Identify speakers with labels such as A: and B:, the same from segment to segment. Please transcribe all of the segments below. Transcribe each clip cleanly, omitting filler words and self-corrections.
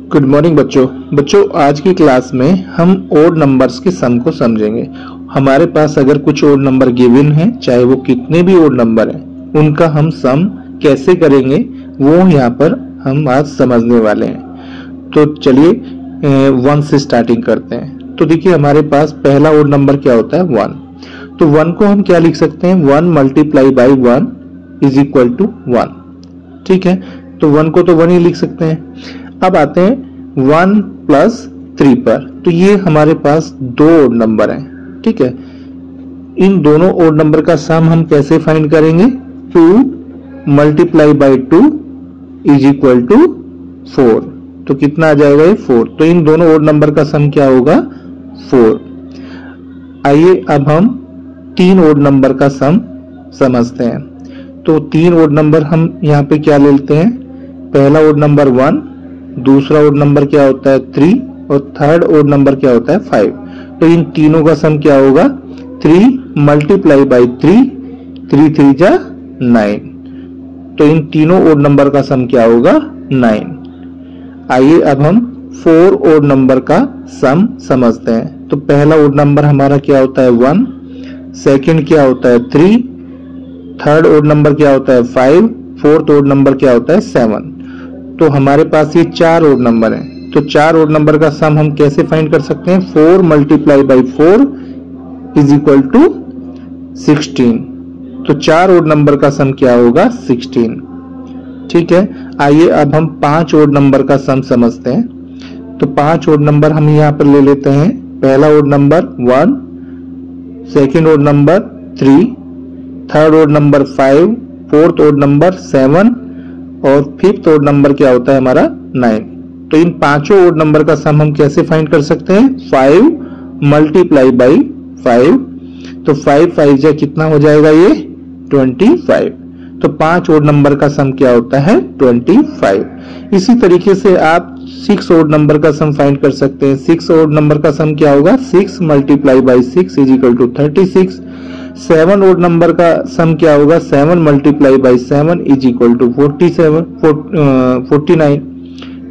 A: Good morning बच्चों आज की क्लास में हम ओड नंबर्स के सम को समझेंगे। हमारे पास अगर कुछ ओड नंबर गिवन है, चाहे वो कितने भी ओड नंबर हैं, उनका हम सम कैसे करेंगे वो यहाँ पर हम आज समझने वाले हैं। तो चलिए 1 से स्टार्टिंग करते हैं। तो देखिए हमारे पास पहला ओड नंबर क्या होता है 1। तो 1 को हम क्या लिख सकते हैं, 1 multiply by 1 is equal to 1। ठीक है, तो 1 को तो 1 ही लिख सकते हैं। अब आते हैं 1 प्लस 3 पर। तो ये हमारे पास दो ओड नंबर हैं। ठीक है, इन दोनों ओड नंबर का सम हम कैसे फाइंड करेंगे, 2 multiply by 2 is equal to 4। तो कितना आ जाएगा ये 4। तो इन दोनों ओड नंबर का सम क्या होगा 4। आइए अब हम 3 ओड नंबर का सम समझते हैं। तो 3 ओड नंबर हम यहाँ पे क्या लेते हैं, पहला ओड नंबर 1, दूसरा ओड नंबर क्या होता है 3 और थर्ड ओड नंबर क्या होता है 5। तो इन तीनों का सम क्या होगा 3 मल्टीप्लाई बाई 3, 3 3 जा 9। तो इन तीनों ओड नंबर का सम क्या होगा 9। आइए अब हम 4 ओड नंबर का सम समझते हैं। तो पहला ओड नंबर हमारा क्या होता है 1, सेकंड क्या होता है 3, थर्ड ओड नंबर क्या होता है 5, फोर्थ ओड नंबर क्या होता है 7। तो हमारे पास ये 4 ओड नंबर हैं। तो 4 ओड नंबर का सम हम कैसे फाइंड कर सकते हैं, 4 multiply by 4 is equal to 16। तो 4 ओड नंबर का सम क्या होगा 16। ठीक है, आइए अब हम 5 ओड नंबर का सम समझते हैं। तो 5 ओड नंबर हम यहाँ पर ले लेते हैं। पहला odd number 1, second odd number 3, third odd number 5, fourth odd number 7 और फिफ्थ ओड नंबर क्या होता है हमारा 9। तो इन पांचों ओड नंबर का सम हम कैसे फाइंड कर सकते हैं, 5 मल्टीप्लाई बाई 5। तो 5 5 जा कितना हो जाएगा ये 25। तो 5 ओड नंबर का सम क्या होता है 25। इसी तरीके से आप 6 ओड नंबर का सम फाइंड कर सकते हैं। 6 ओड नंबर का सम क्या होगा, 6 multiply by 6 is equal to 36। 7 odd number का सम क्या होगा, 7 multiply by 7 is equal to 49।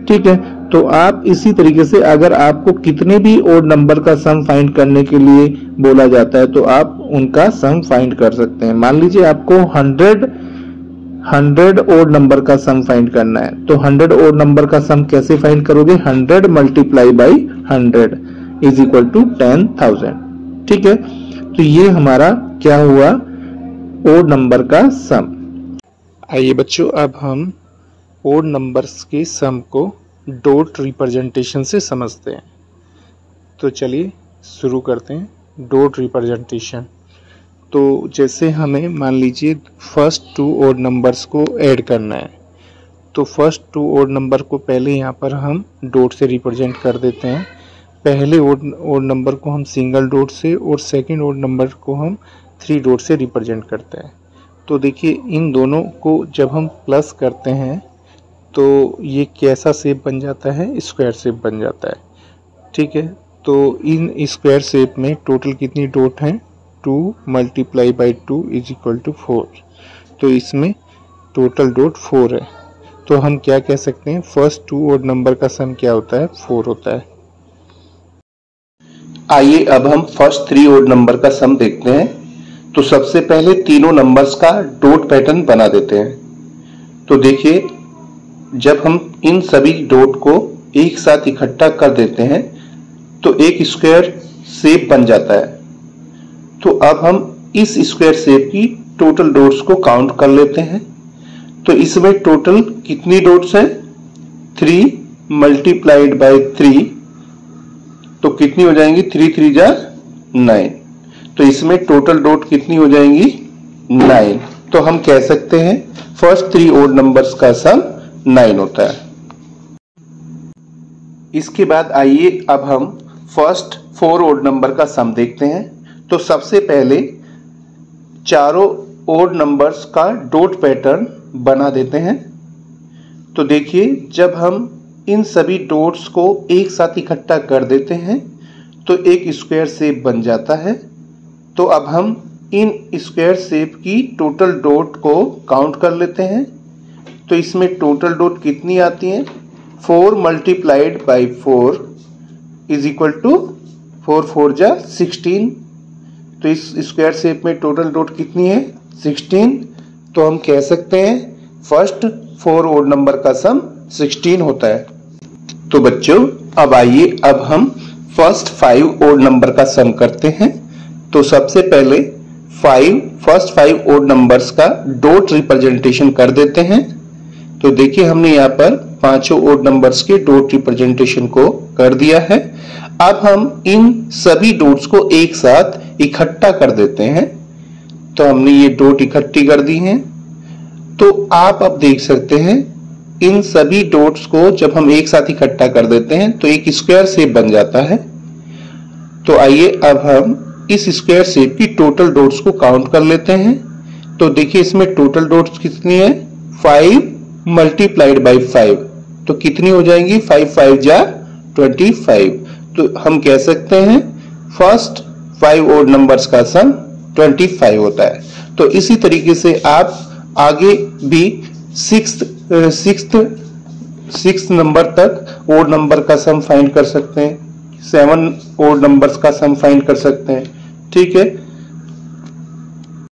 A: ठीक है, तो आप इसी तरीके से अगर आपको कितने भी ओड नंबर का सम फाइंड करने के लिए बोला जाता है तो आप उनका सम फाइंड कर सकते हैं। मान लीजिए आपको 100 ओड नंबर का सम फाइंड करना है। तो 100 ओड नंबर का सम कैसे फाइंड करोगे, 100 multiply by 100 is equal to 10,000। ठीक है, तो ये हमारा क्या हुआ ओड नंबर का सम। आइए बच्चों अब हम ओड नंबर्स के सम को डॉट रिप्रेजेंटेशन से समझते हैं। तो चलिए शुरू करते हैं डॉट रिप्रेजेंटेशन। तो जैसे हमें मान लीजिए फर्स्ट 2 ओड नंबर्स को ऐड करना है। तो फर्स्ट 2 ओड नंबर को पहले यहाँ पर हम डॉट से रिप्रेजेंट कर देते हैं। पहले ओड नंबर को हम सिंगल डॉट से और सेकंड ओड नंबर को हम 3 डॉट से रिप्रेजेंट करते हैं। तो देखिए इन दोनों को जब हम प्लस करते हैं तो ये कैसा शेप बन जाता है, स्क्वायर शेप बन जाता है। ठीक है, तो इन स्क्वायर शेप में टोटल कितनी डॉट हैं, 2 multiply by 2 is equal to 4। तो इसमें टोटल डॉट 4 है। तो हम क्या कह सकते हैं, फर्स्ट 2 ओड नंबर का सम क्या होता है 4 होता है।
B: आइए अब हम फर्स्ट 3 ओड नंबर का सम देखते हैं। तो सबसे पहले तीनों नंबर्स का डॉट पैटर्न बना देते हैं। तो देखिए जब हम इन सभी डॉट को एक साथ इकट्ठा कर देते हैं तो एक स्क्वायर शेप बन जाता है। तो अब हम इस स्क्वायर शेप की टोटल डॉट्स को काउंट कर लेते हैं। तो इसमें टोटल कितनी डॉट्स हैं, 3 मल्टीप्लाइड बाई 3। तो कितनी हो जाएंगी, 3 3 जा 9। तो इसमें टोटल डॉट कितनी हो जाएंगी 9। तो हम कह सकते हैं फर्स्ट 3 ओड नंबर्स का सम 9 होता है। इसके बाद आइए अब हम फर्स्ट 4 ओड नंबर का सम देखते हैं। तो सबसे पहले चारों ओड नंबर्स का डॉट पैटर्न बना देते हैं। तो देखिए जब हम इन सभी डॉट्स को एक साथ इकट्ठा कर देते हैं तो एक स्क्वायर शेप बन जाता है। तो अब हम इन स्क्वायर शेप की टोटल डॉट को काउंट कर लेते हैं। तो इसमें टोटल डॉट कितनी आती हैं, 4 multiplied by 4 is equal to 4 4 जा 16। तो इस स्क्वायर शेप में टोटल डॉट कितनी है 16। तो हम कह सकते हैं फर्स्ट 4 ओड नंबर का सम 16 होता है। तो बच्चों अब आइए अब हम फर्स्ट 5 ओड नंबर का सम करते हैं। तो सबसे पहले फर्स्ट 5 ओड नंबर्स का डॉट रिप्रेजेंटेशन कर देते हैं। तो देखिए हमने यहाँ पर पांचों ओड नंबर्स के डॉट रिप्रेजेंटेशन को कर दिया है। अब हम इन सभी डॉट्स को एक साथ इकट्ठा कर देते हैं। तो हमने ये डॉट इकट्ठी कर दी हैं। तो आप अब देख सकते हैं इन सभी डॉट्स को जब हम एक साथ इकट्ठा कर देते हैं तो एक स्क्वायर शेप बन जाता है। तो आइए अब हम इस स्क्वायर शेप की टोटल डॉट्स को काउंट कर लेते हैं। तो देखिए इसमें टोटल डॉट्स कितनी है 5 मल्टीप्लाइड बाई 5। तो कितनी हो जाएंगी 5 5 जा 25। तो हम कह सकते हैं फर्स्ट 5 ओड नंबर्स का सम 25 होता है। तो इसी तरीके से आप आगे भी सिक्स्थ नंबर तक ओड नंबर का सम फाइंड कर सकते हैं, 7 ओड नंबर्स का सम फाइंड कर सकते हैं। ठीक है।